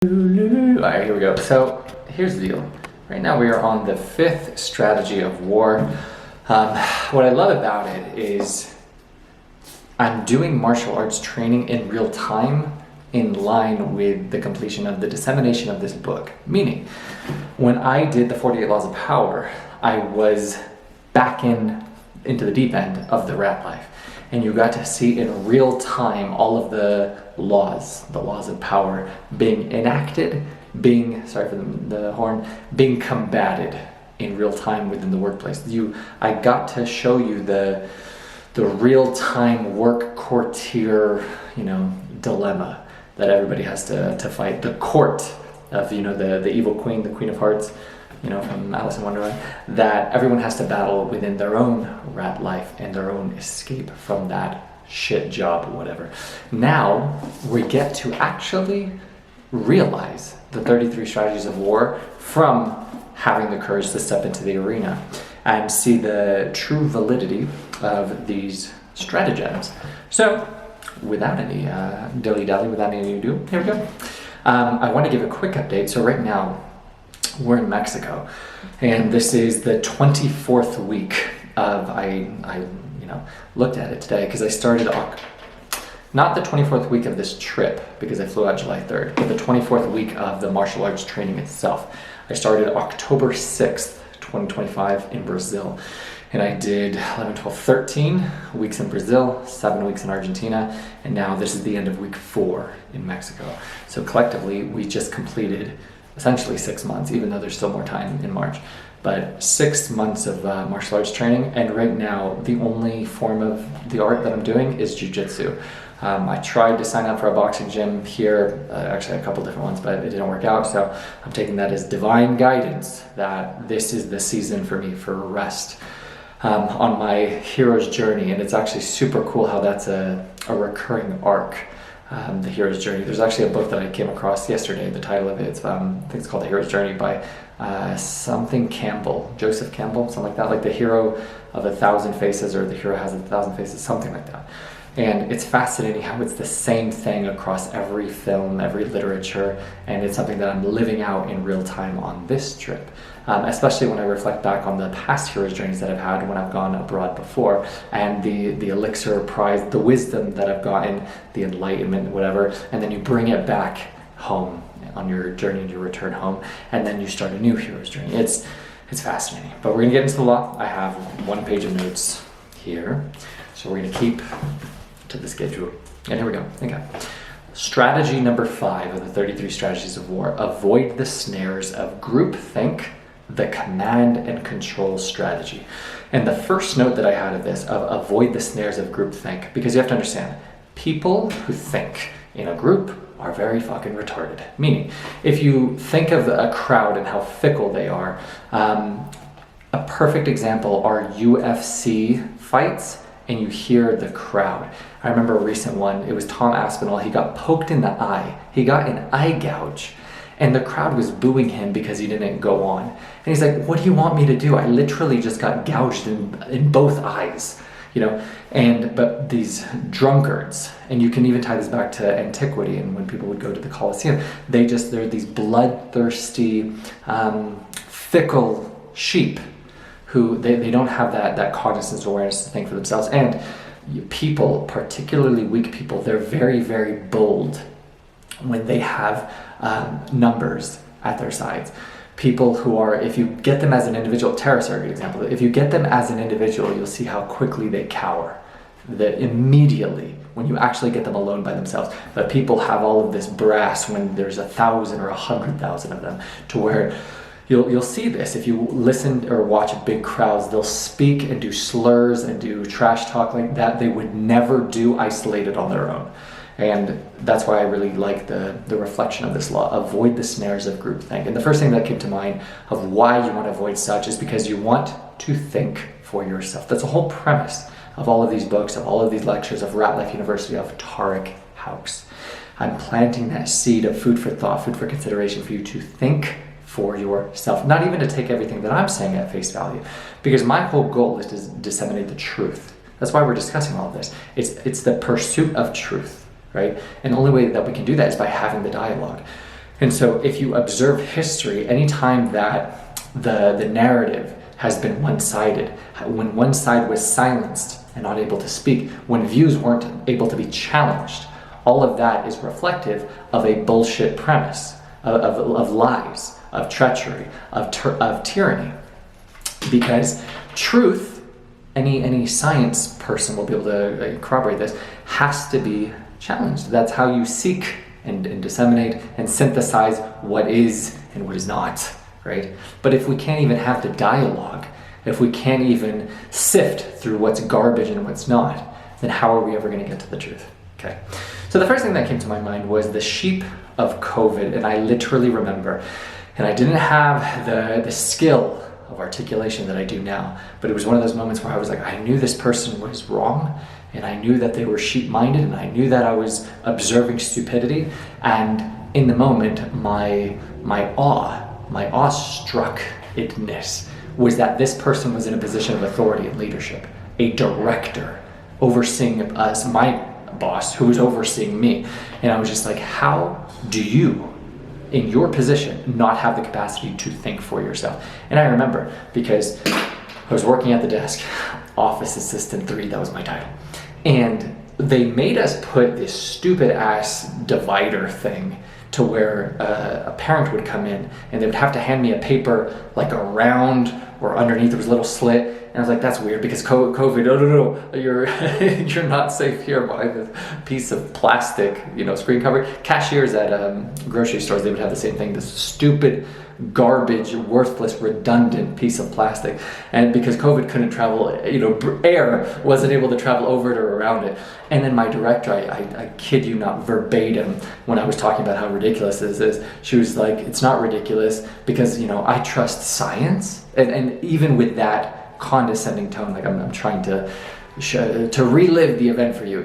Alright, here we go. So here's the deal. Right now we are on the 5th strategy of war. What I love about it is I'm doing martial arts training in real time in line with the completion of the dissemination of this book. Meaning, when I did the 48 Laws of Power, I was back into the deep end of the rat life. And you got to see in real time all of the laws of power being enacted, being combated in real time within the workplace. I got to show you the real time work courtier, dilemma that everybody has to fight. The court of, the evil queen, the Queen of Hearts, from Alice in Wonderland, that everyone has to battle within their own rat life and their own escape from that shit job or whatever. Now we get to actually realize the 33 strategies of war from having the courage to step into the arena and see the true validity of these stratagems. So without any dilly-dally, without any ado, here we go. I want to give a quick update. So right now we're in Mexico, and this is the 24th week of, I looked at it today because I started, not the 24th week of this trip because I flew out July 3rd, but the 24th week of the martial arts training itself. I started October 6th, 2025 in Brazil, and I did 11, 12, 13 weeks in Brazil, 7 weeks in Argentina, and now this is the end of week 4 in Mexico. So collectively, we just completed essentially 6 months, even though there's still more time in March, but 6 months of martial arts training. And right now, the only form of the art that I'm doing is jiu-jitsu. I tried to sign up for a boxing gym here, actually a couple different ones, but it didn't work out. So I'm taking that as divine guidance that this is the season for me for rest on my hero's journey. And it's actually super cool how that's a recurring arc. The Hero's Journey. There's actually a book that I came across yesterday. The title of it, I think it's called The Hero's Journey by something Campbell, Joseph Campbell, something like that, like the hero of 1,000 faces, or the hero has 1,000 faces, something like that. And it's fascinating how it's the same thing across every film, every literature, and it's something that I'm living out in real time on this trip. Especially when I reflect back on the past hero's journeys that I've had when I've gone abroad before, and the elixir prize, the wisdom that I've gotten, the enlightenment, whatever, and then you bring it back home on your journey and your return home, and then you start a new hero's journey. It's fascinating. But we're gonna get into the law. I have 1 page of notes here, so we're gonna keep to the schedule. And here we go. Okay. Strategy number 5 of the 33 strategies of war: avoid the snares of groupthink, the command and control strategy. And the first note that I had of this, of avoid the snares of groupthink, because you have to understand, people who think in a group are very fucking retarded. Meaning, if you think of a crowd and how fickle they are, a perfect example are UFC fights, and you hear the crowd. I remember a recent one, it was Tom Aspinall, he got poked in the eye. He got an eye gouge. And the crowd was booing him because he didn't go on. And he's like, what do you want me to do? I literally just got gouged in both eyes, but these drunkards, and you can even tie this back to antiquity and when people would go to the Colosseum, they're these bloodthirsty, fickle sheep who they don't have that cognizance awareness to think for themselves. And people, particularly weak people, they're very, very bold when they have numbers at their sides. People who are, if you get them as an individual, terrorists are a good example. If you get them as an individual, you'll see how quickly they cower. Immediately, when you actually get them alone by themselves. But people have all of this brass when there's 1,000 or 100,000 of them, to where you'll see this. If you listen or watch big crowds, they'll speak and do slurs and do trash talk like that they would never do isolated on their own. And that's why I really like the reflection of this law: avoid the snares of groupthink. And the first thing that came to mind of why you want to avoid such is because you want to think for yourself. That's the whole premise of all of these books, of all of these lectures, of Rat Life University, of Tariq House. I'm planting that seed of food for thought, food for consideration for you to think for yourself. Not even to take everything that I'm saying at face value, because my whole goal is to disseminate the truth. That's why we're discussing all of this. It's the pursuit of truth, right? And the only way that we can do that is by having the dialogue. And so if you observe history, anytime that the narrative has been one-sided, when one side was silenced and not able to speak, when views weren't able to be challenged, all of that is reflective of a bullshit premise, of lies, of treachery, of tyranny. Because truth, any science person will be able to corroborate this, has to be challenged. That's how you seek and disseminate and synthesize what is and what is not, right? But if we can't even have the dialogue, if we can't even sift through what's garbage and what's not, then how are we ever going to get to the truth? Okay. So the first thing that came to my mind was the sheep of COVID, and I literally remember, and I didn't have the skill of articulation that I do now, but it was one of those moments where I was like, I knew this person was wrong, and I knew that they were sheep-minded, and I knew that I was observing stupidity, and in the moment, my awestruckedness was that this person was in a position of authority and leadership, a director overseeing us, my boss, who was overseeing me. And I was just like, how do you, in your position, not have the capacity to think for yourself? And I remember, because I was working at the desk, office assistant 3, that was my title. And they made us put this stupid ass divider thing to where a parent would come in and they would have to hand me a paper like around or underneath there was a little slit. And I was like, that's weird because COVID, no, you're not safe here behind this piece of plastic, screen cover. Cashiers at grocery stores, they would have the same thing, this stupid, garbage, worthless, redundant piece of plastic. And because COVID couldn't travel, air wasn't able to travel over it or around it. And then my director, I kid you not, verbatim, when I was talking about how ridiculous this is, she was like, it's not ridiculous because, I trust science. And even with that condescending tone, like I'm trying to relive the event for you.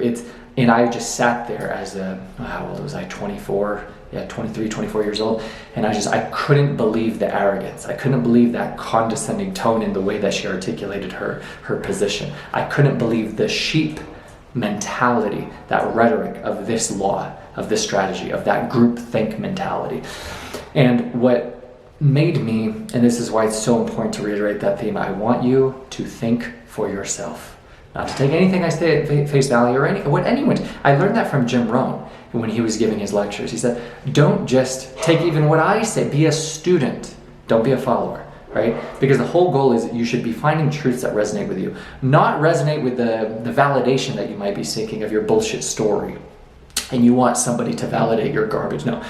And I just sat there as how old was I? 24. Yeah, 23, 24 years old. And I couldn't believe the arrogance. I couldn't believe that condescending tone in the way that she articulated her position. I couldn't believe the sheep mentality, that rhetoric of this law, of this strategy, of that groupthink mentality. And what made me, and this is why it's so important to reiterate that theme, I want you to think for yourself. Not to take anything I say at face value or anyone. I learned that from Jim Rohn when he was giving his lectures. He said, don't just take even what I say, be a student, don't be a follower, right? Because the whole goal is you should be finding truths that resonate with you, not resonate with the validation that you might be seeking of your bullshit story. And you want somebody to validate your garbage. No,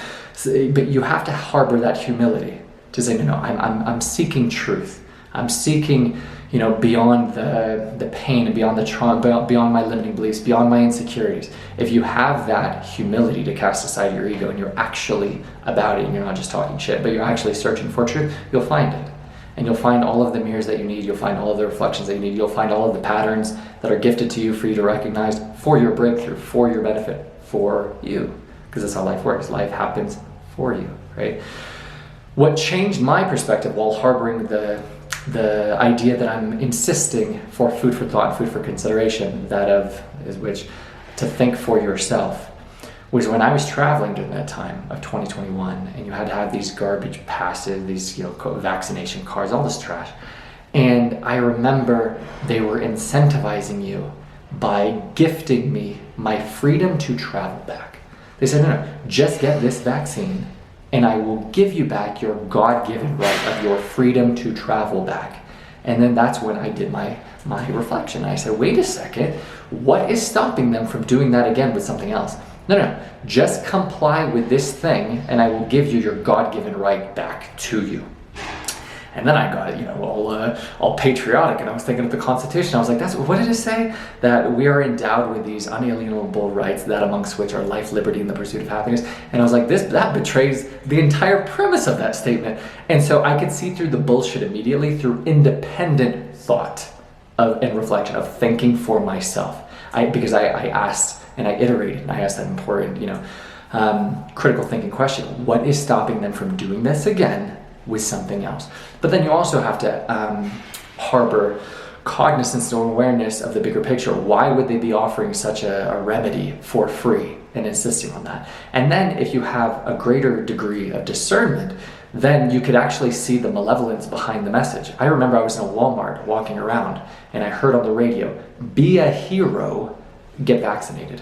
but you have to harbor that humility to say, no, I'm seeking truth. I'm seeking, beyond the pain and beyond the trauma, beyond my limiting beliefs, beyond my insecurities. If you have that humility to cast aside your ego and you're actually about it and you're not just talking shit, but you're actually searching for truth, you'll find it. And you'll find all of the mirrors that you need. You'll find all of the reflections that you need. You'll find all of the patterns that are gifted to you for you to recognize for your breakthrough, for your benefit, for you. Because that's how life works. Life happens for you, right? What changed my perspective while harboring the idea that I'm insisting for food for thought, food for consideration, which to think for yourself, was when I was traveling during that time of 2021, and you had to have these garbage passes, these vaccination cards, all this trash. And I remember they were incentivizing you by gifting me my freedom to travel back. They said, no, just get this vaccine and I will give you back your God-given right of your freedom to travel back. And then that's when I did my reflection. I said, wait a second, what is stopping them from doing that again with something else? No, just comply with this thing and I will give you your God-given right back to you. And then I got, all patriotic, and I was thinking of the Constitution. I was like, what did it say? That we are endowed with these unalienable rights, that amongst which are life, liberty, and the pursuit of happiness. And I was like, that betrays the entire premise of that statement. And so I could see through the bullshit immediately through independent thought and reflection of thinking for myself. Because I asked and I iterated, and I asked that important, critical thinking question: what is stopping them from doing this again with something else? But then you also have to harbor cognizance or awareness of the bigger picture. Why would they be offering such a remedy for free in insisting on that. And then if you have a greater degree of discernment, then you could actually see the malevolence behind the message. I remember I was in a Walmart walking around and I heard on the radio, "Be a hero, get vaccinated."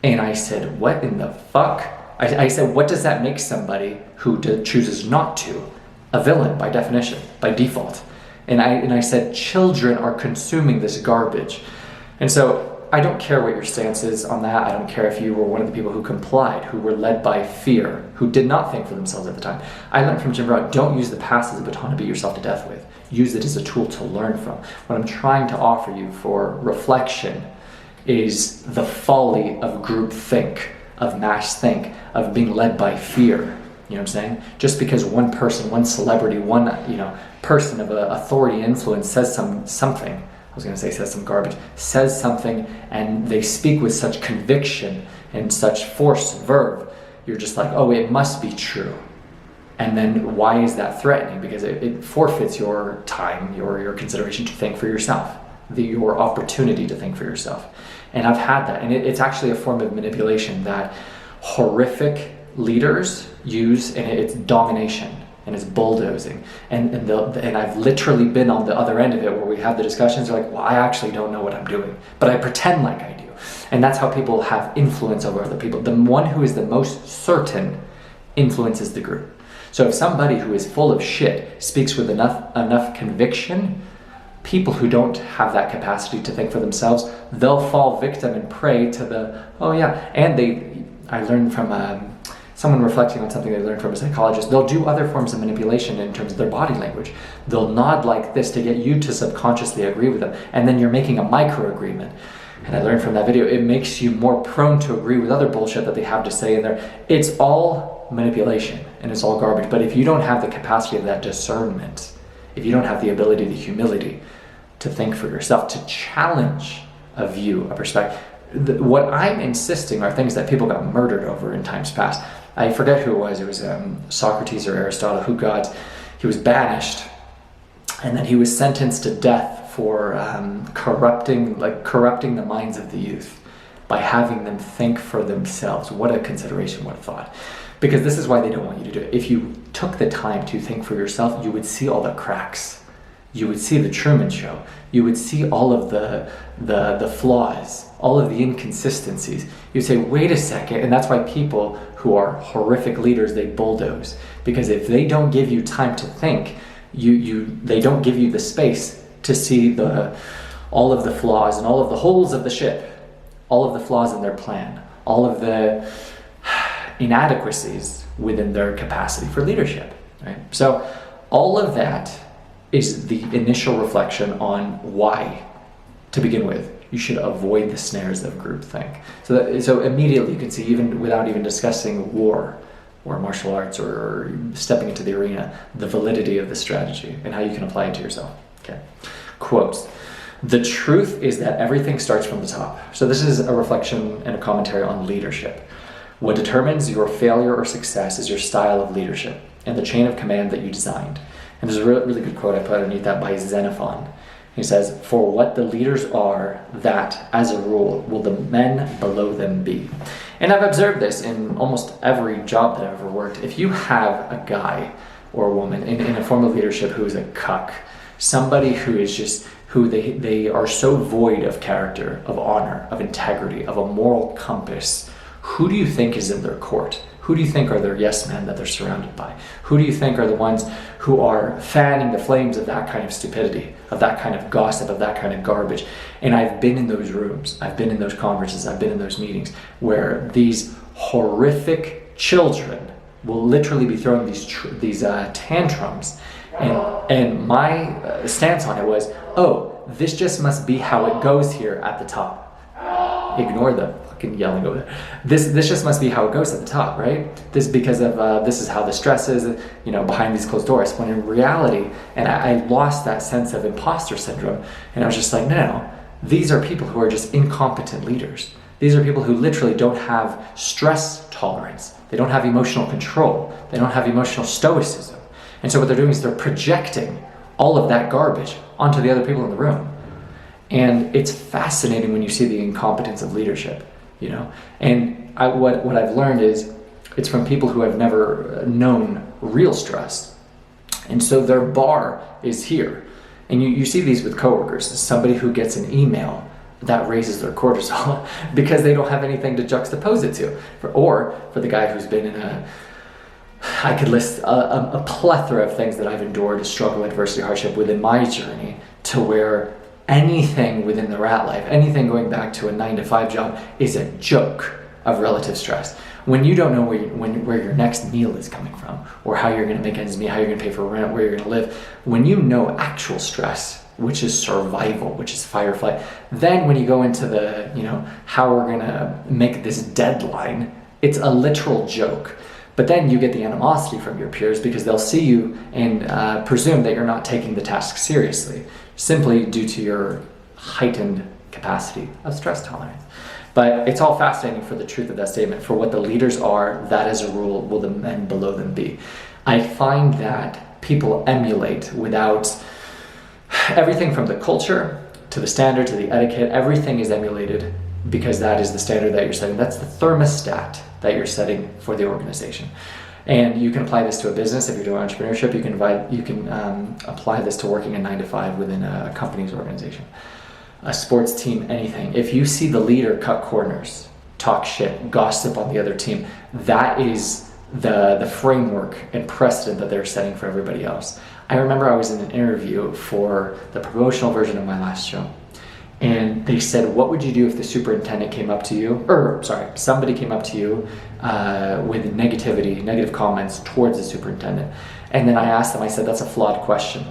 And I said, what in the fuck? I said, what does that make somebody who chooses not to? A villain by definition, by default. And I said, children are consuming this garbage. And so I don't care what your stance is on that. I don't care if you were one of the people who complied, who were led by fear, who did not think for themselves at the time. I learned from Jim Brown, don't use the past as a baton to beat yourself to death with. Use it as a tool to learn from. What I'm trying to offer you for reflection is the folly of groupthink, of mass think, of being led by fear. You know what I'm saying? Just because one person, one celebrity, one person of authority influence says something, I was going to say says some garbage, says something, and they speak with such conviction and such force, verve, you're just like, oh, it must be true. And then why is that threatening? Because it forfeits your time, your consideration to think for yourself, your opportunity to think for yourself. And I've had that, and it's actually a form of manipulation that horrific leaders use, and it's domination. And it's bulldozing, and I've literally been on the other end of it where we have the discussions. They're like, well, I actually don't know what I'm doing, but I pretend like I do. And that's how people have influence over other people. The one who is the most certain influences the group. So if somebody who is full of shit speaks with enough conviction, people who don't have that capacity to think for themselves, they'll fall victim and prey to the, oh yeah. And I learned from someone reflecting on something they learned from a psychologist, they'll do other forms of manipulation in terms of their body language. They'll nod like this to get you to subconsciously agree with them, and then you're making a micro-agreement. And I learned from that video, it makes you more prone to agree with other bullshit that they have to say in there. It's all manipulation, and it's all garbage. But if you don't have the capacity of that discernment, if you don't have the ability, the humility to think for yourself, to challenge a view, a perspective, what I'm insisting are things that people got murdered over in times past. I forget who it was. It was Socrates or Aristotle he was banished, and then he was sentenced to death for corrupting the minds of the youth by having them think for themselves. What a consideration, what a thought. Because this is why they don't want you to do it. If you took the time to think for yourself, you would see all the cracks. You would see the Truman Show. You would see all of the flaws, all of the inconsistencies. You'd say, wait a second, and that's why people who are horrific leaders, they bulldoze. Because if they don't give you time to think, they don't give you the space to see all of the flaws and all of the holes of the ship, all of the flaws in their plan, all of the inadequacies within their capacity for leadership. Right? So all of that is the initial reflection on why, to begin with, you should avoid the snares of groupthink. So immediately you can see, even without even discussing war or martial arts or stepping into the arena, the validity of the strategy and how you can apply it to yourself. Okay. Quotes. The truth is that everything starts from the top. So this is a reflection and a commentary on leadership. What determines your failure or success is your style of leadership and the chain of command that you designed. And there's a really good quote I put underneath that by Xenophon. He says, for what the leaders are, that, as a rule, will the men below them be. And I've observed this in almost every job that I've ever worked. If you have a guy or a woman in a form of leadership who is a cuck, somebody who is just, who they are so void of character, of honor, of integrity, of a moral compass, who do you think is in their court? Who do you think are their yes men that they're surrounded by? Who do you think are the ones who are fanning the flames of that kind of stupidity, of that kind of gossip, of that kind of garbage? And I've been in those rooms, I've been in those conferences, I've been in those meetings where these horrific children will literally be throwing these tantrums. And my stance on it was, oh, this just must be how it goes here at the top. Ignore the fucking yelling over there. This just must be how it goes at the top, right? This because of this is how the stress is, behind these closed doors. When in reality, and I lost that sense of imposter syndrome, and I was just like, no, these are people who are just incompetent leaders. These are people who literally don't have stress tolerance. They don't have emotional control. They don't have emotional stoicism. And so what they're doing is they're projecting all of that garbage onto the other people in the room. And it's fascinating when you see the incompetence of leadership. And what I've learned is it's from people who have never known real stress. And so their bar is here. And you see these with coworkers. Somebody who gets an email that raises their cortisol because they don't have anything to juxtapose it to. Or for the guy who's been in I could list a plethora of things that I've endured, struggle, adversity, hardship within my journey, to where anything within the rat life, anything going back to a 9-to-5 job, is a joke of relative stress. When you don't know where your next meal is coming from, or how you're going to make ends meet, how you're going to pay for rent, where you're going to live, when you know actual stress, which is survival, which is fight or flight, then when you go into the, how we're going to make this deadline, it's a literal joke. But then you get the animosity from your peers because they'll see you and presume that you're not taking the task seriously, simply due to your heightened capacity of stress tolerance. But it's all fascinating for the truth of that statement. For what the leaders are, that as a rule will the men below them be. I find that people emulate without everything from the culture to the standard to the etiquette, everything is emulated because that is the standard that you're setting. That's the thermostat that you're setting for the organization. And you can apply this to a business. If you're doing entrepreneurship, you can apply this to working a 9-to-5 within a company's organization, a sports team, anything. If you see the leader cut corners, talk shit, gossip on the other team, that is the framework and precedent that they're setting for everybody else. I remember I was in an interview for the promotional version of my last show. And they said, what would you do if the superintendent came up to you, somebody came up to you with negative comments towards the superintendent. And then I asked them, I said, that's a flawed question.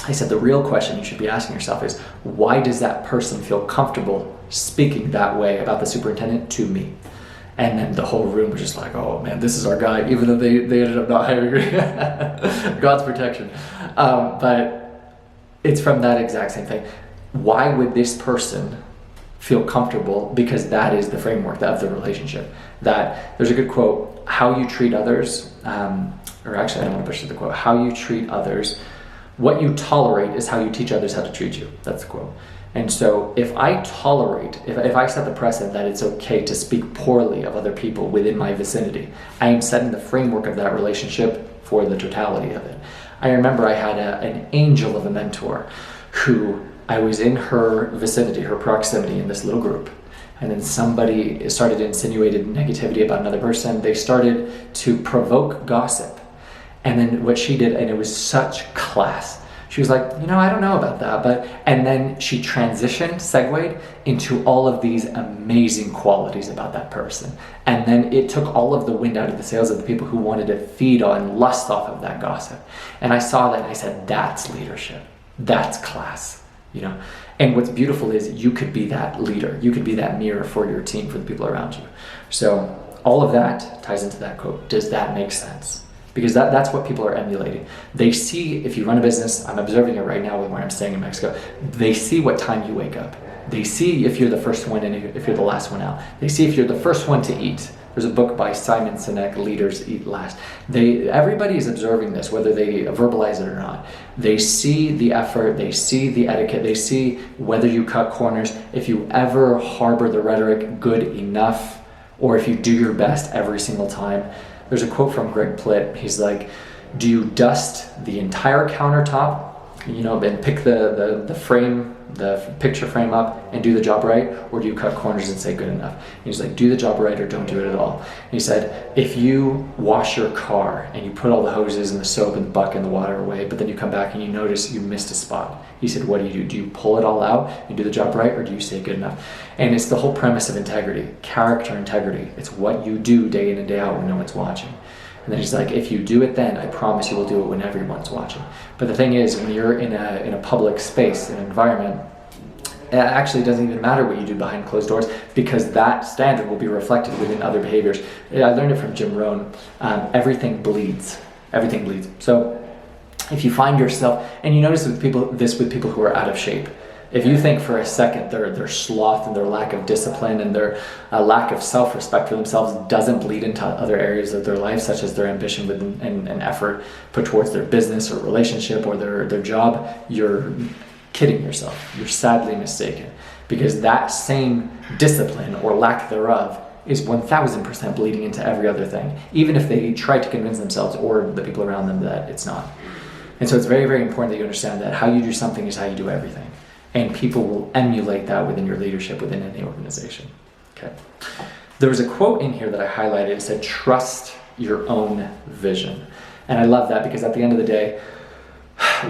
I said, the real question you should be asking yourself is, why does that person feel comfortable speaking that way about the superintendent to me? And then the whole room was just like, oh man, this is our guy, even though they ended up not hiring me. God's protection. But it's from that exact same thing. Why would this person feel comfortable? Because that is the framework of the relationship. That there's a good quote, how you treat others, or actually I don't want to butcher the quote, how you treat others, what you tolerate is how you teach others how to treat you. That's the quote. And so if I tolerate, if I set the precedent that it's okay to speak poorly of other people within my vicinity, I am setting the framework of that relationship for the totality of it. I remember I had an angel of a mentor who I was in her vicinity, her proximity in this little group, and then somebody started insinuating negativity about another person. They started to provoke gossip. And then what she did, and it was such class, she was like, I don't know about that, and then she segued into all of these amazing qualities about that person. And then it took all of the wind out of the sails of the people who wanted to feed on, lust off of that gossip. And I saw that and I said, that's leadership. That's class. And what's beautiful is you could be that leader. You could be that mirror for your team, for the people around you. So all of that ties into that quote. Does that make sense? Because that's what people are emulating. They see, if you run a business, I'm observing it right now with where I'm staying in Mexico, they see what time you wake up. They see if you're the first one in, if you're the last one out. They see if you're the first one to eat. There's a book by Simon Sinek, Leaders Eat Last. Everybody is observing this, whether they verbalize it or not. They see the effort, they see the etiquette, they see whether you cut corners, if you ever harbor the rhetoric good enough, or if you do your best every single time. There's a quote from Greg Plitt. He's like, do you dust the entire countertop, and pick the frame, the picture frame up and do the job right, or do you cut corners and say good enough? And he's like, do the job right or don't do it at all. And he said, if you wash your car and you put all the hoses and the soap and the bucket and the water away, but then you come back and you notice you missed a spot. He said, what do? Do you pull it all out and do the job right, or do you say good enough? And it's the whole premise of integrity, character integrity. It's what you do day in and day out when no one's watching. And then he's like, if you do it then, I promise you will do it when everyone's watching. But the thing is, when you're in a public space, an environment, it actually doesn't even matter what you do behind closed doors, because that standard will be reflected within other behaviors. I learned it from Jim Rohn. Everything bleeds. Everything bleeds. So if you find yourself, and you notice with people who are out of shape, if you think for a second their sloth and their lack of discipline and their lack of self-respect for themselves doesn't bleed into other areas of their life, such as their ambition and effort put towards their business or relationship or their job, you're kidding yourself. You're sadly mistaken. because that same discipline or lack thereof is 1000% bleeding into every other thing, even if they try to convince themselves or the people around them that it's not. And so it's very, very important that you understand that how you do something is how you do everything. And people will emulate that within your leadership, within any organization. Okay. There was a quote in here that I highlighted. It said, trust your own vision. And I love that because at the end of the day,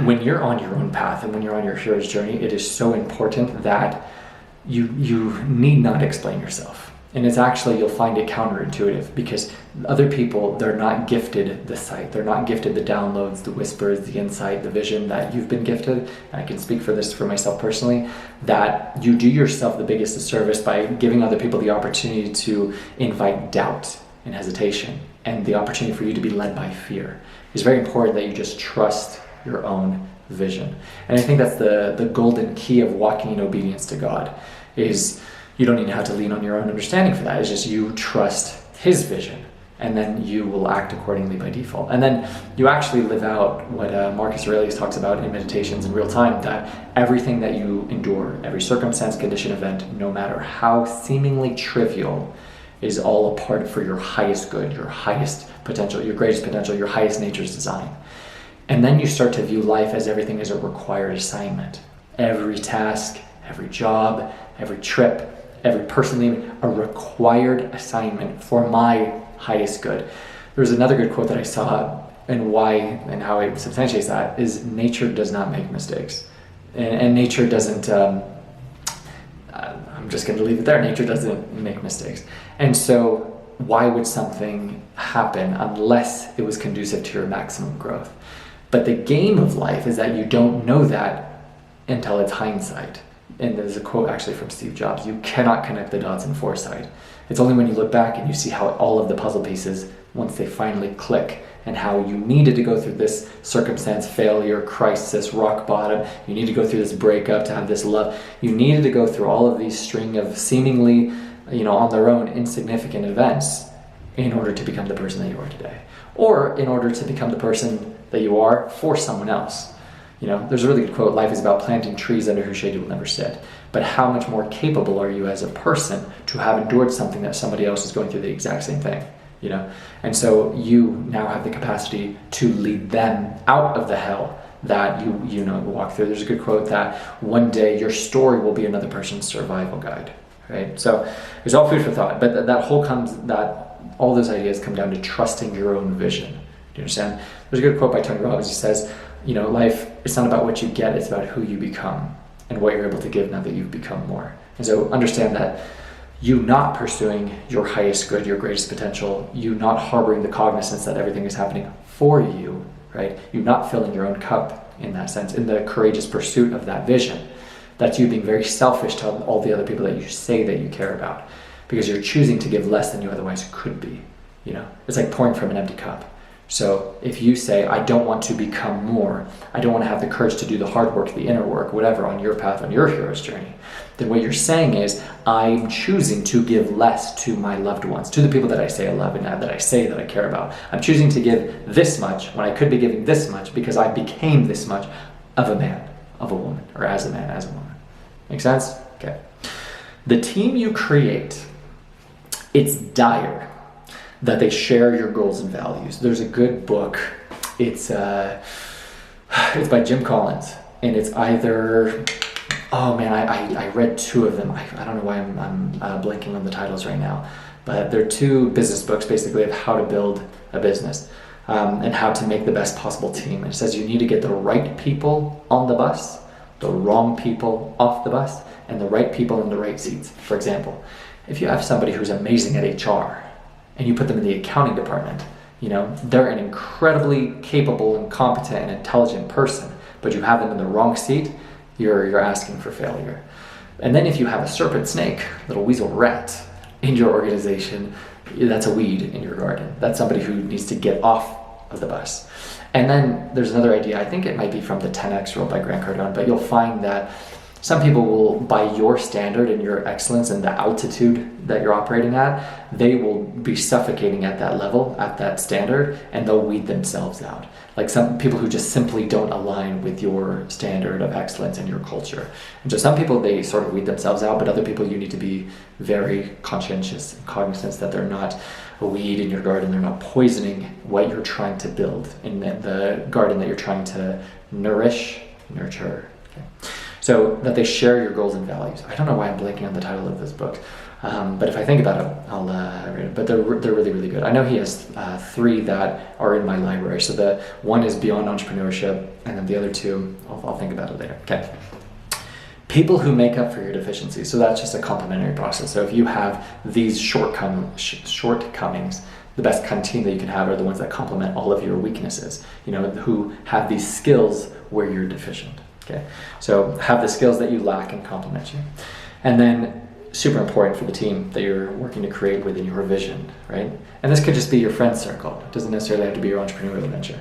when you're on your own path and when you're on your hero's journey, it is so important that you need not explain yourself. And it's actually, you'll find it counterintuitive because other people, they're not gifted the sight. They're not gifted the downloads, the whispers, the insight, the vision that you've been gifted. And I can speak for this for myself personally, that you do yourself the biggest disservice by giving other people the opportunity to invite doubt and hesitation and the opportunity for you to be led by fear. It's very important that you just trust your own vision. And I think that's the golden key of walking in obedience to God is you don't even have to lean on your own understanding for that. It's just you trust his vision, and then you will act accordingly by default. And then you actually live out what Marcus Aurelius talks about in Meditations in Real Time, that everything that you endure, every circumstance, condition, event, no matter how seemingly trivial, is all a part for your highest good, your highest potential, your greatest potential, your highest nature's design. And then you start to view life as everything is a required assignment. Every task, every job, every trip, every person leaving, a required assignment for my highest good. There was another good quote that I saw, and why and how it substantiates that is nature does not make mistakes. And nature doesn't, I'm just going to leave it there, nature doesn't make mistakes. And so why would something happen unless it was conducive to your maximum growth? But the game of life is that you don't know that until it's hindsight. And there's a quote actually from Steve Jobs, you cannot connect the dots in foresight. It's only when you look back and you see how all of the puzzle pieces, once they finally click, and how you needed to go through this circumstance, failure, crisis, rock bottom, you need to go through this breakup to have this love. You needed to go through all of these string of seemingly, on their own insignificant events in order to become the person that you are today. Or in order to become the person that you are for someone else. There's a really good quote, life is about planting trees under whose shade you will never sit. But how much more capable are you as a person to have endured something that somebody else is going through the exact same thing? And so you now have the capacity to lead them out of the hell that you walk through. There's a good quote that one day your story will be another person's survival guide, right? So it's all food for thought, but all those ideas come down to trusting your own vision. Do you understand? There's a good quote by Tony Robbins. He says, life, it's not about what you get, it's about who you become and what you're able to give now that you've become more. And so understand that you not pursuing your highest good, your greatest potential, you not harboring the cognizance that everything is happening for you, right? You not filling your own cup in that sense, in the courageous pursuit of that vision. That's you being very selfish to all the other people that you say that you care about, because you're choosing to give less than you otherwise could be. It's like pouring from an empty cup. So if you say, I don't want to become more, I don't want to have the courage to do the hard work, the inner work, whatever, on your path, on your hero's journey, then what you're saying is, I'm choosing to give less to my loved ones, to the people that I say I love and that I say that I care about. I'm choosing to give this much when I could be giving this much because I became this much of a man, of a woman, or as a man, as a woman. Make sense? Okay. The team you create, it's dire that they share your goals and values. There's a good book. It's by Jim Collins, and it's either, I read two of them. I don't know why I'm blanking on the titles right now, but they're two business books basically of how to build a business and how to make the best possible team. And it says you need to get the right people on the bus, the wrong people off the bus, and the right people in the right seats. For example, if you have somebody who's amazing at HR, and you put them in the accounting department, they're an incredibly capable and competent and intelligent person, but you have them in the wrong seat, you're asking for failure. And then if you have a serpent snake, little weasel rat in your organization, that's a weed in your garden. That's somebody who needs to get off of the bus. And then there's another idea, I think it might be from the 10X rule by Grant Cardone, but you'll find that Some people will, by your standard and your excellence and the altitude that you're operating at, they will be suffocating at that level, at that standard, and they'll weed themselves out. Like some people who just simply don't align with your standard of excellence and your culture. And so some people, they sort of weed themselves out, but other people you need to be very conscientious and cognizant that they're not a weed in your garden, they're not poisoning what you're trying to build in the garden that you're trying to nurture. Okay. So that they share your goals and values. I don't know why I'm blanking on the title of this book, but if I think about it, I'll read it. But they're really, really good. I know he has 3 that are in my library. So the one is Beyond Entrepreneurship, and then the other 2, I'll think about it later. Okay. People who make up for your deficiencies. So that's just a complementary process. So if you have these shortcomings, the best kind of team that you can have are the ones that complement all of your weaknesses, who have these skills where you're deficient. Okay, so have the skills that you lack and complement you. And then super important for the team that you're working to create within your vision, right? And this could just be your friend circle. It doesn't necessarily have to be your entrepreneurial venture.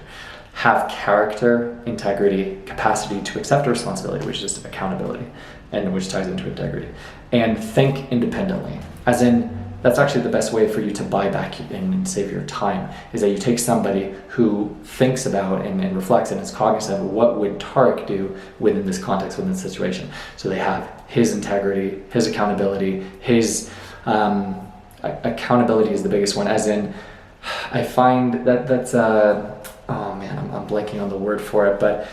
Have character, integrity, capacity to accept responsibility, which is just accountability, and which ties into integrity. And think independently, as in, that's actually the best way for you to buy back and save your time, is that you take somebody who thinks about and reflects and is cognizant of what would Tarek do within this context, within this situation. So they have his integrity, his accountability, his accountability is the biggest one, as in, I find that's I'm blanking on the word for it, but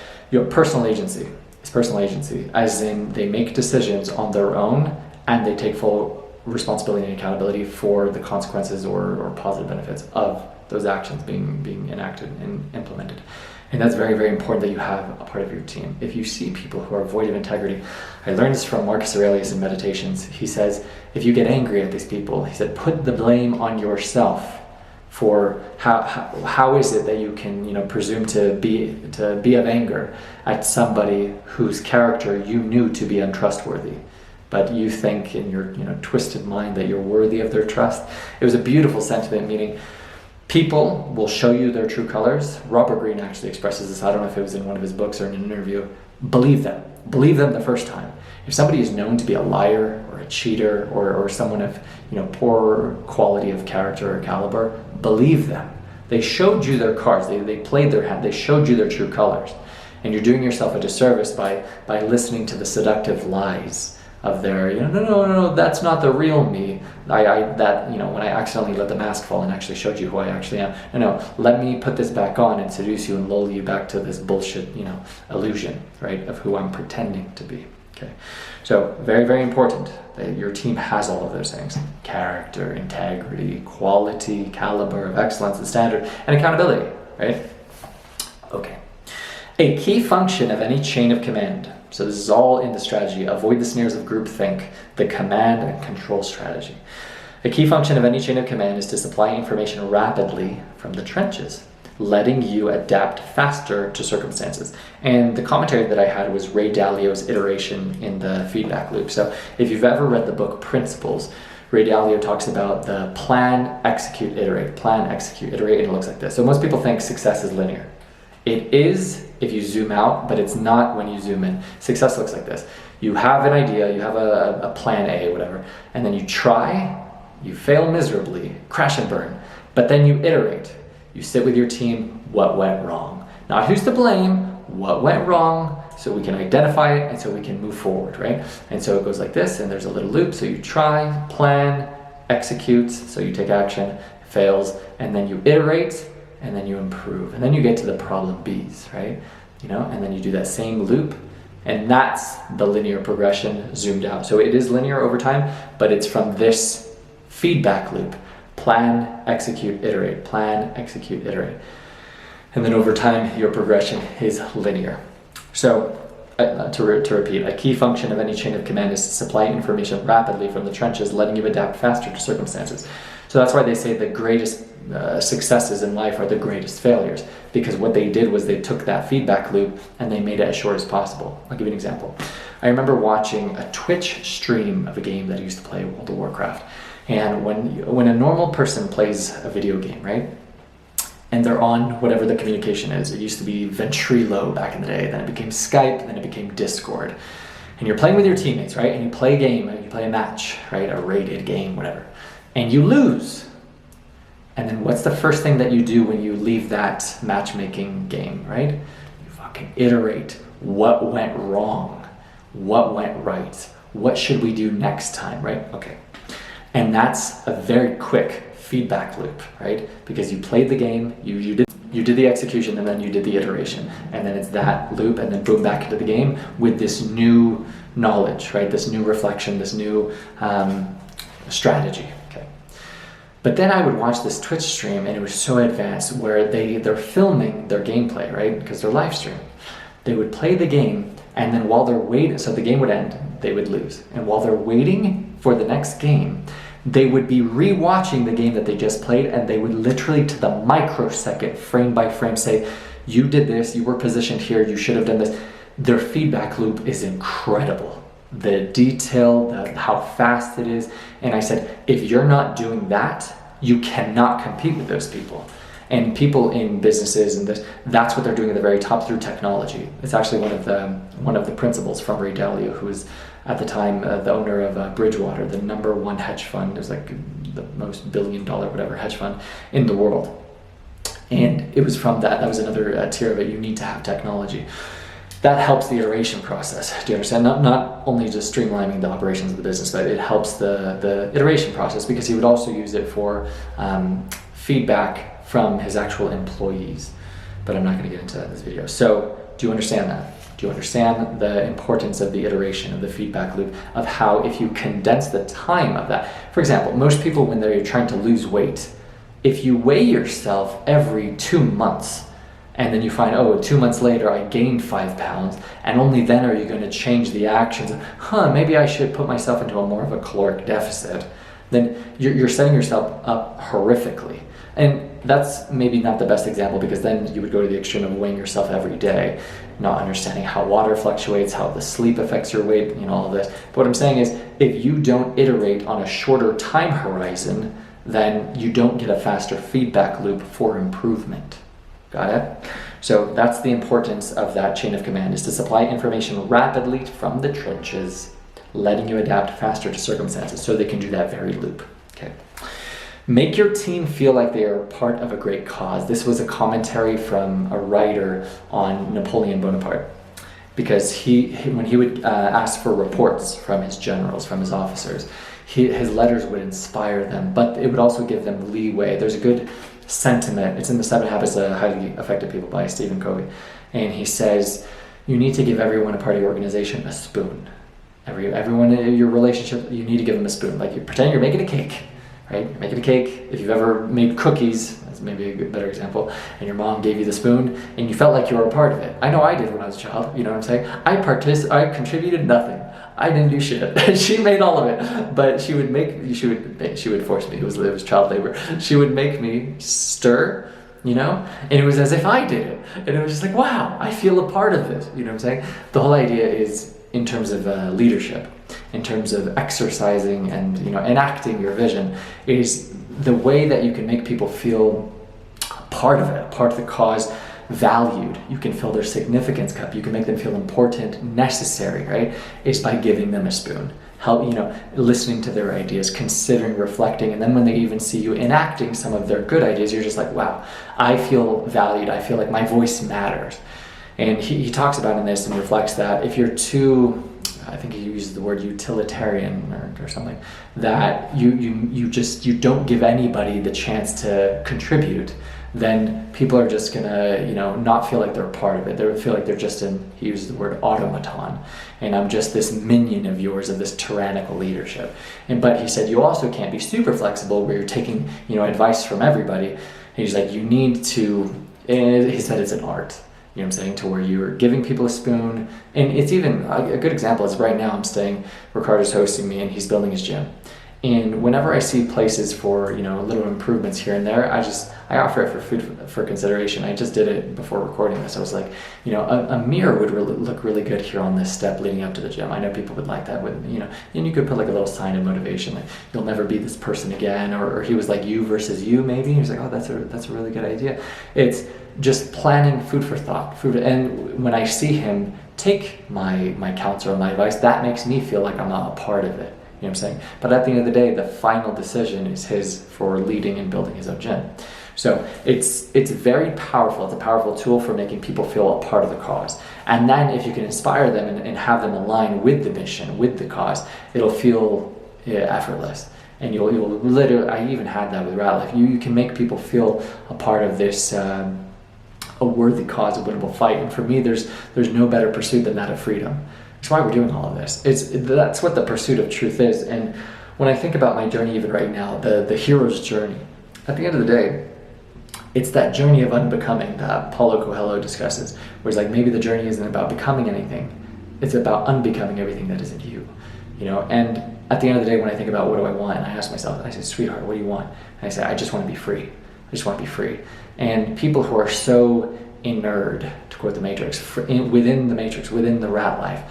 personal agency. It's personal agency, as in they make decisions on their own and they take full responsibility and accountability for the consequences or positive benefits of those actions being enacted and implemented. And that's very, very important that you have a part of your team. If you see people who are void of integrity, I learned this from Marcus Aurelius in Meditations. He says, if you get angry at these people, he said, put the blame on yourself for how is it that you can presume to be of anger at somebody whose character you knew to be untrustworthy, but you think in your twisted mind that you're worthy of their trust. It was a beautiful sentiment, meaning people will show you their true colors. Robert Greene actually expresses this. I don't know if it was in one of his books or in an interview. Believe them the first time. If somebody is known to be a liar or a cheater or someone of poor quality of character or caliber, believe them. They showed you their cards. They played their hand. They showed you their true colors, and you're doing yourself a disservice by listening to the seductive lies of their no, that's not the real me. When I accidentally let the mask fall and actually showed you who I actually am. No, let me put this back on and seduce you and lull you back to this bullshit illusion, right, of who I'm pretending to be. Okay, so very, very important that your team has all of those things: character, integrity, quality, caliber of excellence, the standard, and accountability, right? Okay. A key function of any chain of command. So this is all in the strategy. Avoid the snares of groupthink, the command and control strategy. A key function of any chain of command is to supply information rapidly from the trenches, letting you adapt faster to circumstances. And the commentary that I had was Ray Dalio's iteration in the feedback loop. So if you've ever read the book Principles, Ray Dalio talks about the plan, execute, iterate, and it looks like this. So most people think success is linear. It is if you zoom out, but it's not when you zoom in. Success looks like this. You have an idea, you have a plan A, whatever, and then you try, you fail miserably, crash and burn, but then you iterate. You sit with your team, what went wrong? Not who's to blame, what went wrong, so we can identify it and so we can move forward, right? And so it goes like this, and there's a little loop. So you try, plan, execute, so you take action, fails, and then you iterate, and then you improve. And then you get to the problem B's, right? And then you do that same loop, and that's the linear progression zoomed out. So it is linear over time, but it's from this feedback loop. Plan, execute, iterate. Plan, execute, iterate. And then over time, your progression is linear. So to repeat, a key function of any chain of command is to supply information rapidly from the trenches, letting you adapt faster to circumstances. So that's why they say the greatest successes in life are the greatest failures, because what they did was they took that feedback loop and they made it as short as possible. I'll give you an example. I remember watching a Twitch stream of a game that I used to play, World of Warcraft. And when a normal person plays a video game, right, and they're on whatever the communication is, it used to be Ventrilo back in the day, then it became Skype, then it became Discord. and you're playing with your teammates, right? And you play a game, and you play a match, right? A rated game, whatever. And you lose. And then what's the first thing that you do when you leave that matchmaking game, right? You fucking iterate. What went wrong? What went right? What should we do next time, right? Okay. And that's a very quick feedback loop, right? Because you played the game, you did the execution, and then you did the iteration. And then it's that loop, and then boom, back into the game with this new knowledge, right? This new reflection, this new strategy. Okay. But then I would watch this Twitch stream, and it was so advanced where they're filming their gameplay, right? Because they're live streaming. They would play the game, and then while they're waiting, so the game would end, they would lose. And while they're waiting for the next game, they would be re-watching the game that they just played, and they would literally to the microsecond, frame by frame, say, you did this, you were positioned here, you should have done this. Their feedback loop is incredible. The detail, how fast it is. And I said, if you're not doing that, you cannot compete with those people. And people in businesses and that's what they're doing at the very top through technology. It's actually one of the principals from Ray Dalio, who was at the time the owner of Bridgewater, the #1 hedge fund. It was like the most $1 billion whatever hedge fund in the world. And it was from that was another tier of it. You need to have technology. That helps the iteration process. Do you understand? Not only just streamlining the operations of the business, but it helps the iteration process, because he would also use it for feedback from his actual employees. But I'm not going to get into that in this video. So do you understand that? Do you understand the importance of the iteration, of the feedback loop, of how if you condense the time of that? For example, most people, when they're trying to lose weight, if you weigh yourself every 2 months, and then you find, 2 months later I gained 5 pounds, and only then are you going to change the actions. Maybe I should put myself into a more of a caloric deficit. Then you're setting yourself up horrifically. And that's maybe not the best example, because then you would go to the extreme of weighing yourself every day, not understanding how water fluctuates, how the sleep affects your weight, all of this. But what I'm saying is, if you don't iterate on a shorter time horizon, then you don't get a faster feedback loop for improvement. Got it? So that's the importance of that chain of command, is to supply information rapidly from the trenches, letting you adapt faster to circumstances so they can do that very loop. Okay. Make your team feel like they are part of a great cause. This was a commentary from a writer on Napoleon Bonaparte, because when he would ask for reports from his generals, from his officers, his letters would inspire them, but it would also give them leeway. There's a good sentiment. It's in the 7 Habits of Highly Effective People by Stephen Covey. And he says, you need to give everyone a part of your organization a spoon. Everyone in your relationship, you need to give them a spoon. Like, you pretend you're making a cake, right? You're making a cake. If you've ever made cookies, that's maybe a better example, and your mom gave you the spoon and you felt like you were a part of it. I know I did when I was a child, you know what I'm saying? I contributed nothing. I didn't do shit. She made all of it, but she would force me. It was child labor. She would make me stir, and it was as if I did it. And it was just like, wow, I feel a part of it. You know what I'm saying? The whole idea is, in terms of leadership, in terms of exercising and enacting your vision, is the way that you can make people feel part of it, part of the cause, valued. You can fill their significance cup. You can make them feel important, necessary, right? Is by giving them a spoon. Help, listening to their ideas, considering, reflecting, and then when they even see you enacting some of their good ideas, you're just like, wow, I feel valued. I feel like my voice matters. And he talks about in this and reflects that if you're too, I think he uses the word utilitarian or something, that you don't give anybody the chance to contribute, then people are just gonna, not feel like they're a part of it. They feel like they're just he uses the word automaton, and I'm just this minion of yours, of this tyrannical leadership. But he said, you also can't be super flexible where you're taking, advice from everybody. And he's like, you need to, and he said it's an art. You know what I'm saying? To where you're giving people a spoon. And it's even, a good example is right now Ricardo's hosting me and he's building his gym. And whenever I see places for, little improvements here and there, I offer it for food for consideration. I just did it before recording this. I was like, a mirror would look really good here on this step leading up to the gym. I know people would like that with, and you could put like a little sign of motivation, like, you'll never be this person again. Or he was like, you versus you, maybe. And he was like, oh, that's a really good idea. It's just planning food for thought, and when I see him take my counsel or my advice, that makes me feel like I'm not a part of it. You know what I'm saying? But at the end of the day, the final decision is his for leading and building his own gym. So it's very powerful. It's a powerful tool for making people feel a part of the cause. And then if you can inspire them and have them align with the mission, with the cause, it'll feel effortless. And you'll literally, I even had that with Rat Life. You can make people feel a part of this, a worthy cause, a winnable fight. And for me, there's no better pursuit than that of freedom. That's why we're doing all of this. That's what the pursuit of truth is. And when I think about my journey even right now, the hero's journey, at the end of the day, it's that journey of unbecoming that Paulo Coelho discusses, where it's like maybe the journey isn't about becoming anything, it's about unbecoming everything that isn't you. You know, and at the end of the day, when I think about what do I want, and I ask myself, and I say, sweetheart, what do you want? And I say, I just want to be free. I just want to be free. And people who are so inured, to quote the Matrix, within the Matrix, within the rat life,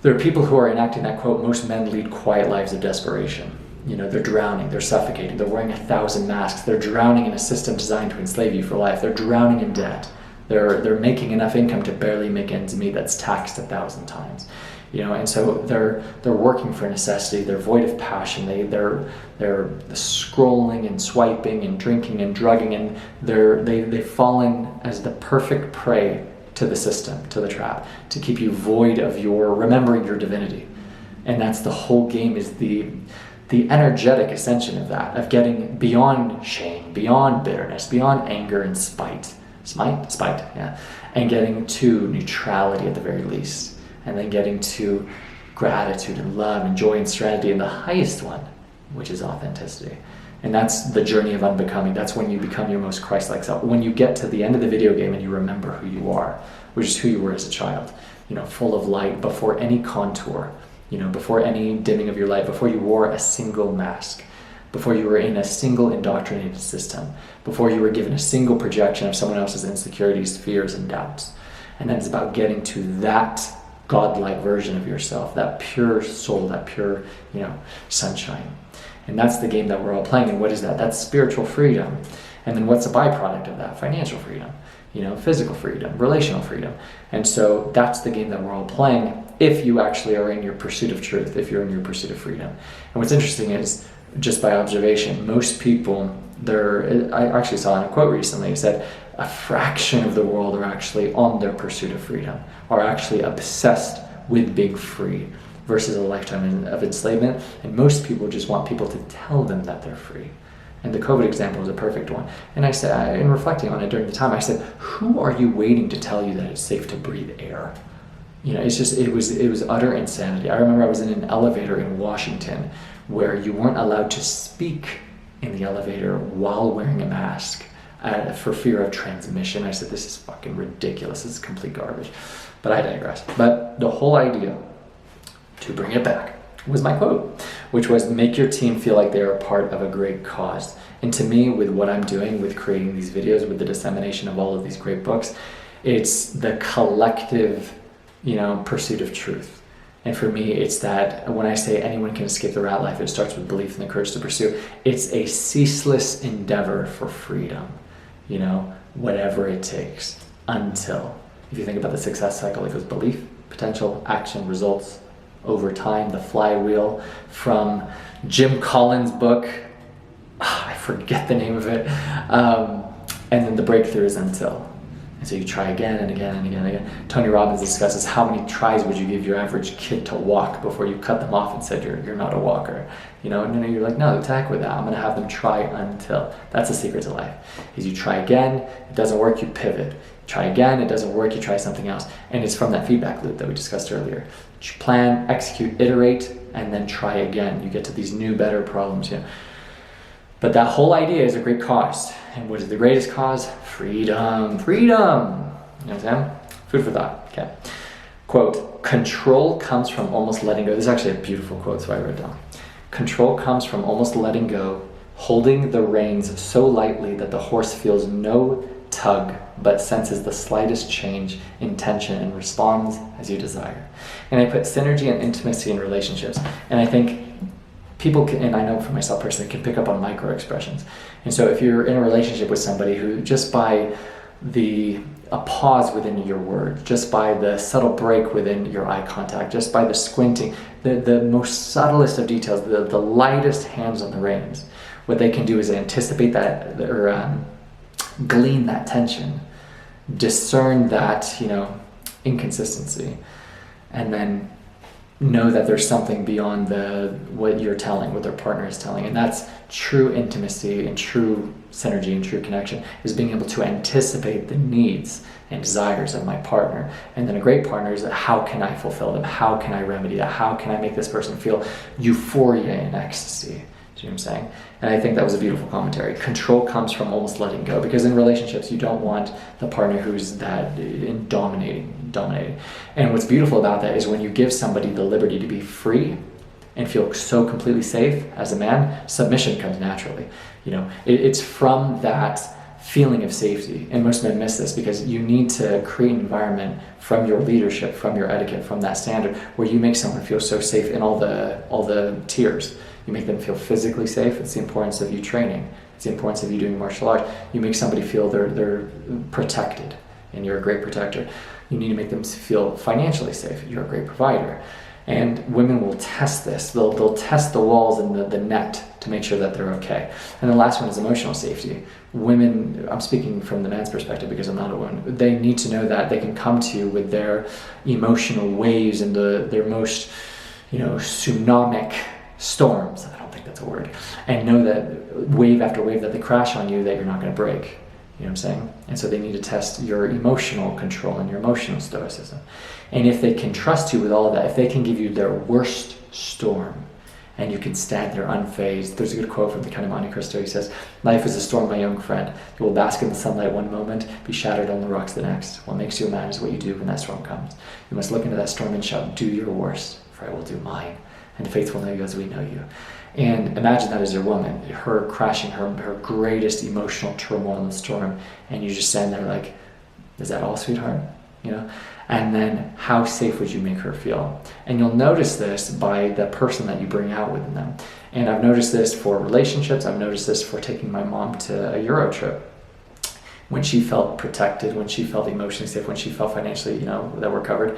there are people who are enacting that quote, most men lead quiet lives of desperation. You know, they're drowning, they're suffocating, they're wearing 1,000 masks, they're drowning in a system designed to enslave you for life, they're drowning in debt, they're making enough income to barely make ends meet that's taxed 1,000 times. You know, and so they're working for necessity, they're void of passion, they're scrolling and swiping and drinking and drugging, and they've fallen as the perfect prey to the system, to the trap, to keep you void of remembering your divinity. And that's the whole game, is the energetic ascension of that, of getting beyond shame, beyond bitterness, beyond anger and spite, yeah, and getting to neutrality at the very least, and then getting to gratitude and love and joy and serenity, and the highest one, which is authenticity. And that's the journey of unbecoming. That's when you become your most Christ-like self. When you get to the end of the video game and you remember who you are, which is who you were as a child, you know, full of light, before any contour, you know, before any dimming of your light, before you wore a single mask, before you were in a single indoctrinated system, before you were given a single projection of someone else's insecurities, fears, and doubts. And then it's about getting to that godlike version of yourself, that pure soul, that pure, you know, sunshine. And that's the game that we're all playing. And what is that? That's spiritual freedom. And then what's the byproduct of that? Financial freedom, you know, physical freedom, relational freedom. And so that's the game that we're all playing, if you actually are in your pursuit of truth, if you're in your pursuit of freedom. And what's interesting is, just by observation, most people, I actually saw in a quote recently, it said a fraction of the world are actually on their pursuit of freedom, are actually obsessed with being free, versus a lifetime of enslavement. And most people just want people to tell them that they're free. And the COVID example is a perfect one. And I said, in reflecting on it during the time, I said, who are you waiting to tell you that it's safe to breathe air? You know, it's just, it was utter insanity. I remember I was in an elevator in Washington where you weren't allowed to speak in the elevator while wearing a mask for fear of transmission. I said, this is fucking ridiculous. This is complete garbage. But I digress. But the whole idea, to bring it back, was my quote, which was, make your team feel like they're a part of a great cause. And to me, with what I'm doing, with creating these videos, with the dissemination of all of these great books, it's the collective, you know, pursuit of truth. And for me, it's that when I say anyone can escape the rat life, it starts with belief and the courage to pursue. It's a ceaseless endeavor for freedom, you know, whatever it takes, until, if you think about the success cycle, it goes belief, potential, action, results, over time, the flywheel, from Jim Collins' book, I forget the name of it, and then the breakthrough is until. And so you try again and again and again and again. Tony Robbins discusses how many tries would you give your average kid to walk before you cut them off and said you're not a walker. You know, and then you're like, no, attack with that. I'm going to have them try until. That's the secret to life. Is you try again, it doesn't work, you pivot. Try again, it doesn't work, you try something else. And it's from that feedback loop that we discussed earlier. Plan, execute, iterate, and then try again. You get to these new, better problems. You know? But that whole idea is a great cause. And what is the greatest cause? Freedom. Freedom. You know what I'm saying? Food for thought. Okay. Quote, control comes from almost letting go. This is actually a beautiful quote, so I wrote it down. Control comes from almost letting go, holding the reins so lightly that the horse feels no tug, but senses the slightest change in tension and responds as you desire. And I put synergy and intimacy in relationships. And I think people can, and I know for myself personally, can pick up on micro expressions. And so if you're in a relationship with somebody who, just by the a pause within your words, just by the subtle break within your eye contact, just by the squinting, the most subtlest of details, the lightest hands on the reins. What they can do is anticipate that, or glean that tension, discern that, inconsistency, and then know that there's something beyond what you're telling, what their partner is telling. And that's true intimacy and true synergy and true connection, is being able to anticipate the needs and desires of my partner. And then a great partner is, how can I fulfill them? How can I remedy that? How can I make this person feel euphoria and ecstasy? Do you know what I'm saying? And I think that was a beautiful commentary. Control comes from almost letting go, because in relationships you don't want the partner who's that dominating. And what's beautiful about that is when you give somebody the liberty to be free and feel so completely safe as a man, submission comes naturally. It's from that feeling of safety. And most men miss this, because you need to create an environment from your leadership, from your etiquette, from that standard, where you make someone feel so safe in all the tiers. You make them feel physically safe. It's the importance of you training. It's the importance of you doing martial arts. You make somebody feel they're protected, and you're a great protector. You need to make them feel financially safe. You're a great provider. And women will test this. They'll test the walls and the net to make sure that they're okay. And the last one is emotional safety. Women, I'm speaking from the man's perspective because I'm not a woman, they need to know that they can come to you with their emotional waves and their most, tsunamic storms. I don't think that's a word. And know that wave after wave that they crash on you, that you're not going to break. You know what I'm saying? And so they need to test your emotional control and your emotional stoicism. And if they can trust you with all of that, if they can give you their worst storm and you can stand there unfazed. There's a good quote from the Count of Monte Cristo. He says, "Life is a storm, my young friend. You will bask in the sunlight one moment, be shattered on the rocks the next. What makes you a man is what you do when that storm comes. You must look into that storm and shout, 'Do your worst, for I will do mine. And faith will know you as we know you.'" And imagine that as your woman, her crashing her greatest emotional turmoil in the storm, and you just stand there like, "Is that all, sweetheart?" And then how safe would you make her feel? And you'll notice this by the person that you bring out with them. And I've noticed this for relationships. I've noticed this for taking my mom to a Euro trip. When she felt protected, when she felt emotionally safe, when she felt financially, that we're covered,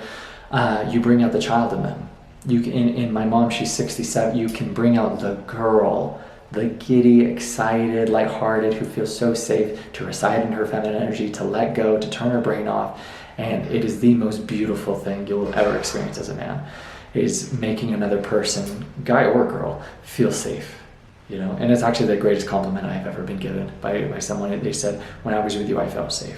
you bring out the child in them. In my mom, she's 67, you can bring out the girl, the giddy, excited, lighthearted, who feels so safe to reside in her feminine energy, to let go, to turn her brain off. And it is the most beautiful thing you'll ever experience as a man, is making another person, guy or girl, feel safe. And it's actually the greatest compliment I've ever been given by someone. They said, "When I was with you, I felt safe."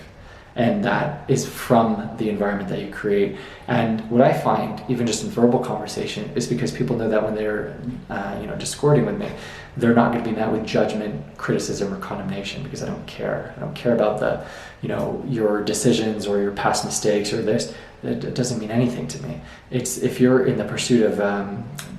And that is from the environment that you create. And what I find, even just in verbal conversation, is because people know that when they're, discording with me, they're not going to be met with judgment, criticism, or condemnation, because I don't care. I don't care about your decisions or your past mistakes or this. It doesn't mean anything to me. It's if you're in the pursuit of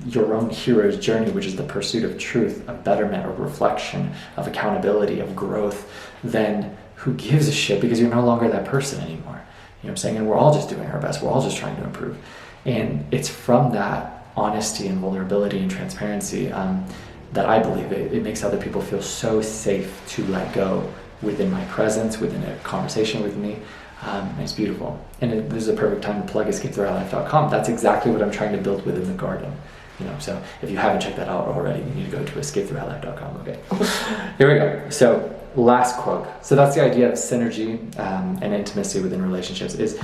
your own hero's journey, which is the pursuit of truth, of betterment, of reflection, of accountability, of growth, then who gives a shit, because you're no longer that person anymore. You know what I'm saying? And we're all just doing our best. We're all just trying to improve. And it's from that honesty and vulnerability and transparency that I believe it makes other people feel so safe to let go within my presence, within a conversation with me. It's beautiful. And this is a perfect time to plug escapethroughlife.com. That's exactly what I'm trying to build within the garden. So if you haven't checked that out already, you need to go to escapethroughlife.com. Okay. Here we go. So last quote. So that's the idea of synergy and intimacy within relationships. It's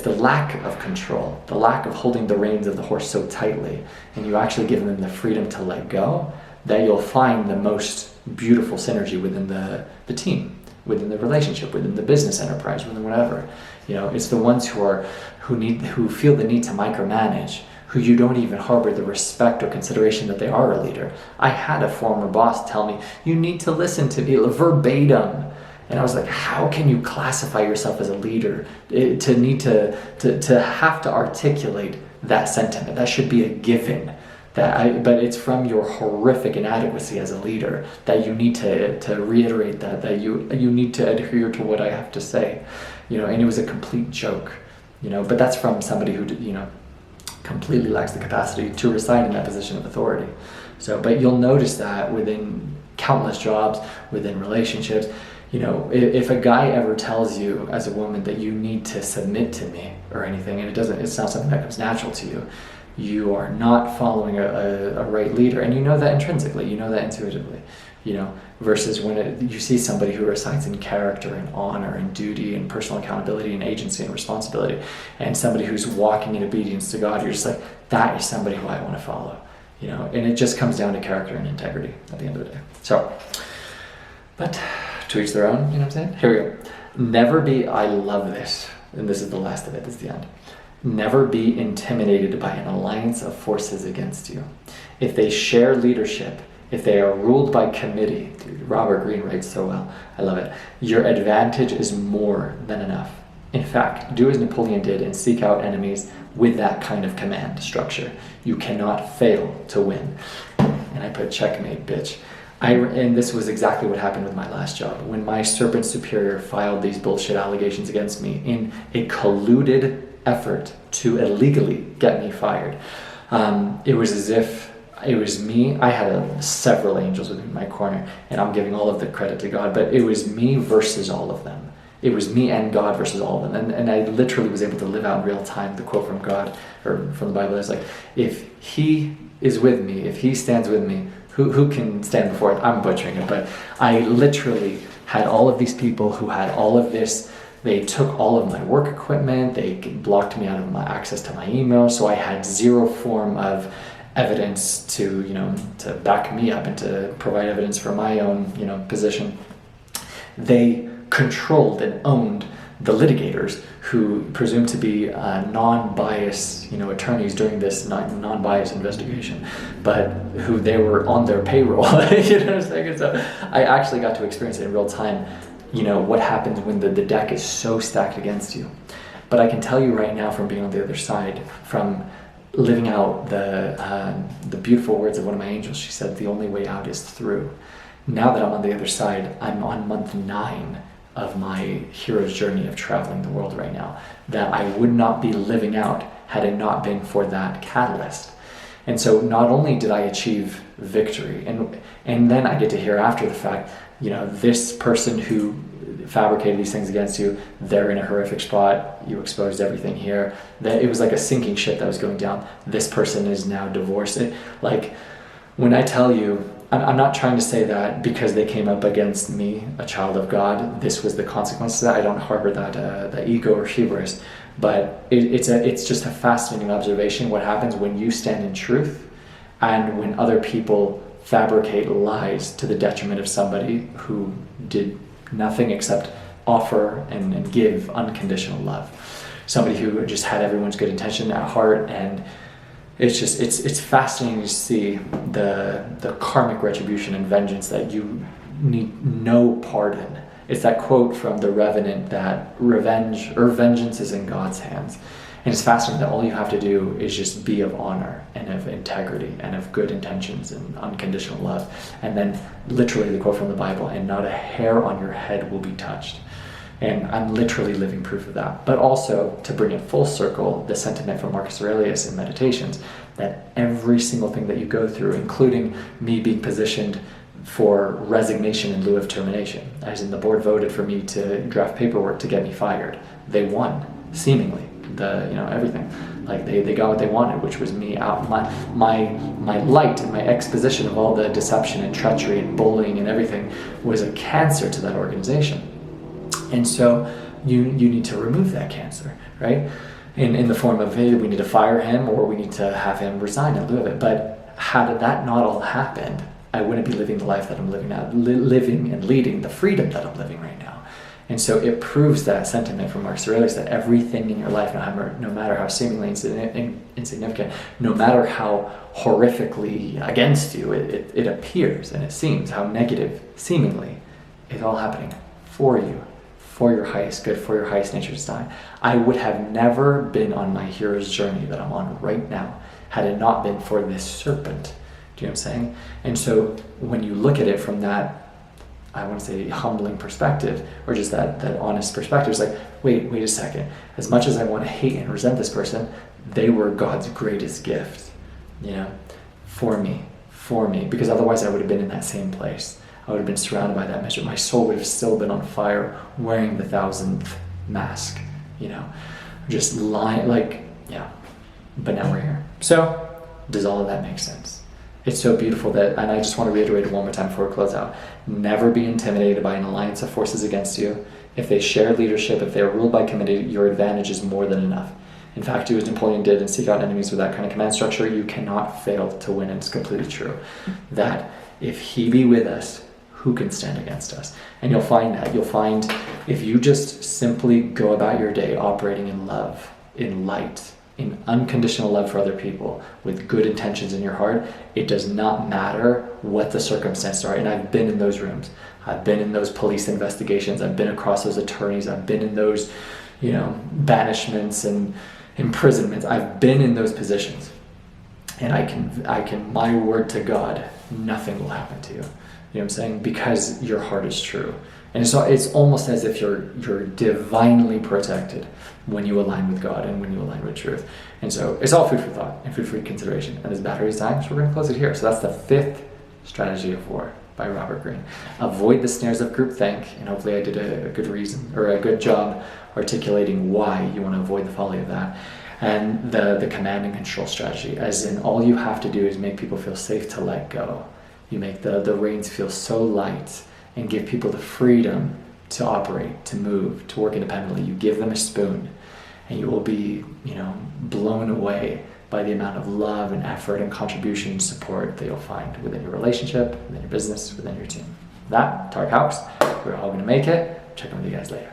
the lack of control, the lack of holding the reins of the horse so tightly, and you actually give them the freedom to let go, that you'll find the most beautiful synergy within the team, within the relationship, within the business enterprise, within whatever. It's the ones who feel the need to micromanage, who you don't even harbor the respect or consideration that they are a leader. I had a former boss tell me, "You need to listen to me," verbatim. And I was like, how can you classify yourself as a leader to need to have to articulate that sentiment? That should be a given. But it's from your horrific inadequacy as a leader that you need to reiterate that you need to adhere to what I have to say. And it was a complete joke. But that's from somebody who completely lacks the capacity to reside in that position of authority. But you'll notice that within countless jobs, within relationships, if a guy ever tells you as a woman that you need to submit to me or anything, and it's not something that comes natural to you, you are not following a right leader, and you know that intrinsically, you know that intuitively, versus when you see somebody who resides in character and honor and duty and personal accountability and agency and responsibility, and somebody who's walking in obedience to God, you're just like, that is somebody who I want to follow, and it just comes down to character and integrity at the end of the day. So, but to each their own, you know what I'm saying? Here we go. I love this, and this is the last of it, this is the end. Never be intimidated by an alliance of forces against you. If they share leadership, if they are ruled by committee, Robert Greene writes so well, I love it, your advantage is more than enough. In fact, do as Napoleon did and seek out enemies with that kind of command structure. You cannot fail to win. And I put checkmate, bitch. And this was exactly what happened with my last job. When my serpent superior filed these bullshit allegations against me in a colluded effort to illegally get me fired, it was as if it was me. I had several angels within my corner, and I'm giving all of the credit to God, but it was me versus all of them. It was me and God versus all of them. And I literally was able to live out in real time the quote from God, or from the Bible, is like, if he is with me, if he stands with me, who can stand before it? I'm butchering it, but I literally had all of these people who had all of this. They took all of my work equipment, they blocked me out of my access to my email, so I had zero form of evidence to back me up and to provide evidence for my own, position. They controlled and owned the litigators, who presumed to be non-biased, attorneys during this non-biased investigation, but who they were on their payroll. You know what I'm saying? And so I actually got to experience it in real time. What happens when the deck is so stacked against you. But I can tell you right now, from being on the other side, from living out the beautiful words of one of my angels, she said, the only way out is through. Now that I'm on the other side, I'm on month 9 of my hero's journey of traveling the world right now, that I would not be living out had it not been for that catalyst. And so not only did I achieve victory, and then I get to hear after the fact, this person who fabricated these things against you, they're in a horrific spot, you exposed everything here. That it was like a sinking ship that was going down. This person is now divorced. When I tell you, I'm not trying to say that because they came up against me, a child of God, this was the consequence of that. I don't harbor that ego or hubris, but it's just a fascinating observation what happens when you stand in truth and when other people fabricate lies to the detriment of somebody who did nothing except offer and give unconditional love. Somebody who just had everyone's good intention at heart, and it's fascinating to see the karmic retribution and vengeance that you need no pardon. It's that quote from The Revenant that vengeance is in God's hands. And it's fascinating that all you have to do is just be of honor and of integrity and of good intentions and unconditional love. And then literally the quote from the Bible, and not a hair on your head will be touched. And I'm literally living proof of that. But also, to bring it full circle, the sentiment from Marcus Aurelius in Meditations, that every single thing that you go through, including me being positioned for resignation in lieu of termination, as in the board voted for me to draft paperwork to get me fired. They won, seemingly. Everything. Like they got what they wanted, which was me out. My light and my exposition of all the deception and treachery and bullying and everything was a cancer to that organization. And so you need to remove that cancer, right? In the form of, hey, we need to fire him or we need to have him resign in lieu of it. But had that not all happened, I wouldn't be living the life that I'm living now, living and leading the freedom that I'm living right now. And so it proves that sentiment from Marcus Aurelius, that everything in your life, no matter how seemingly insignificant, no matter how horrifically against you it appears and it seems, how negative seemingly, it's all happening for you, for your highest good, for your highest nature's design. I would have never been on my hero's journey that I'm on right now had it not been for this serpent. Do you know what I'm saying? And so when you look at it from that, I want to say humbling perspective, or just that honest perspective, it's like, wait a second. As much as I want to hate and resent this person, they were God's greatest gift, for me, because otherwise I would have been in that same place. I would have been surrounded by that measure. My soul would have still been on fire, wearing the 1,000th mask, you know, just lying, like, yeah. But now we're here. So, does all of that make sense? It's so beautiful that, and I just want to reiterate it one more time before we close out. Never be intimidated by an alliance of forces against you. If they share leadership, if they are ruled by committee, your advantage is more than enough. In fact, do as Napoleon did and seek out enemies with that kind of command structure. You cannot fail to win. And it's completely true. That if he be with us, who can stand against us? And you'll find that. You'll find if you just simply go about your day operating in love, in light, in unconditional love for other people, with good intentions in your heart, it does not matter what the circumstances are. And I've been in those rooms. I've been in those police investigations. I've been across those attorneys. I've been in those, you know, banishments and imprisonments. I've been in those positions. And I can, my word to God, nothing will happen to you. You know what I'm saying? Because your heart is true. And it's almost as if you're divinely protected when you align with God and when you align with truth. And so it's all food for thought and food for consideration. And as battery's dying, so we're going to close it here. So that's the 5th strategy of war by Robert Greene. Avoid the snares of groupthink. And hopefully I did a good reason or a good job articulating why you want to avoid the folly of that. And the command and control strategy, as in all you have to do is make people feel safe to let go. You make the reins feel so light and give people the freedom to operate, to move, to work independently. You give them a spoon and you will be, you know, blown away by the amount of love and effort and contribution and support that you'll find within your relationship, within your business, within your team. That, Tark House, we're all going to make it. Check in with you guys later.